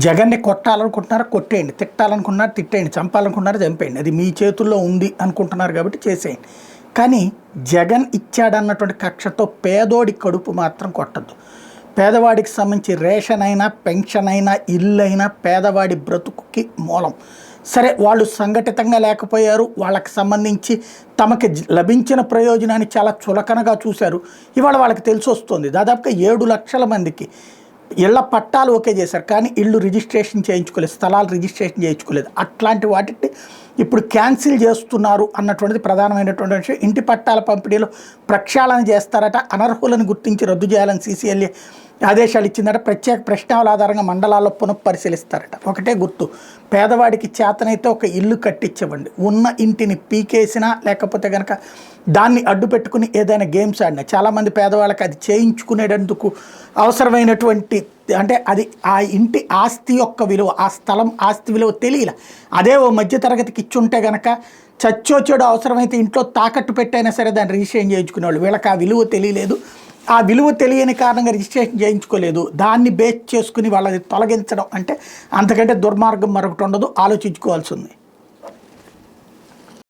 జగన్ని కొట్టాలనుకుంటున్నారా కొట్టేయండి, తిట్టాలనుకున్నారు తిట్టేయండి, చంపాలనుకున్నారా చంపేయండి, అది మీ చేతుల్లో ఉంది అనుకుంటున్నారు కాబట్టి చేసేయండి. కానీ జగన్ ఇచ్చాడన్నటువంటి కక్షతో పేదోడి కడుపు మాత్రం కొట్టద్దు. పేదవాడికి సంబంధించి రేషన్ అయినా పెన్షన్ అయినా ఇల్లు అయినా పేదవాడి బ్రతుకుకి మూలం. సరే వాళ్ళు సంఘటితంగా లేకపోయారు, వాళ్ళకి సంబంధించి తమకి లభించిన ప్రయోజనాన్ని చాలా చులకనగా చూశారు. ఇవాళ వాళ్ళకి తెలిసి వస్తుంది. దాదాపుగా 7 లక్షల మందికి ఇళ్ల పట్టాలు ఓకే చేశారు, కానీ ఇళ్ళు రిజిస్ట్రేషన్ చేయించుకోలేదు, స్థలాలు రిజిస్ట్రేషన్ చేయించుకోలేదు. అట్లాంటి వాటిని ఇప్పుడు క్యాన్సిల్ చేస్తున్నారు అన్నటువంటిది ప్రధానమైనటువంటి విషయం. ఇంటి పట్టాల పంపిణీలో ప్రక్షాళన చేస్తారట, అనర్హులను గుర్తించి రద్దు చేయాలని సీసీఎల్ఏ ఆదేశాలు ఇచ్చిందట. ప్రత్యేక ప్రశ్నావళి ఆధారంగా మండలాల్లో పునఃపరిశీలిస్తారట. ఒకటే గుర్తు, పేదవాడికి చేతనైతే ఒక ఇల్లు కట్టించవండి. ఉన్న ఇంటిని పీకేసినా లేకపోతే కనుక దాన్ని అడ్డు పెట్టుకుని ఏదైనా గేమ్స్ ఆడినా చాలామంది పేదవాళ్ళకి అది చేయించుకునేటందుకు అవసరమైనటువంటి అంటే అది ఆ ఇంటి ఆస్తి యొక్క విలువ, ఆ స్థలం ఆస్తి విలువ తెలియలే. అదే ఓ మధ్యతరగతికి ఇచ్చుంటే కనుక చచ్చోచెడు అవసరమైతే ఇంట్లో తాకట్టు పెట్టైనా సరే దాన్ని రిజిస్ట్రేషన్ చేయించుకునేవాళ్ళు. వీళ్ళకి ఆ విలువ తెలియలేదు. ఆ విలువ తెలియని కారణంగా రిజిస్ట్రేషన్ చేయించుకోలేదు. దాన్ని బేస్ చేసుకుని వాళ్ళని తొలగించడం అంటే అంతకంటే దుర్మార్గం మరొకటి ఉండదు. ఆలోచించుకోవాల్సి ఉంది.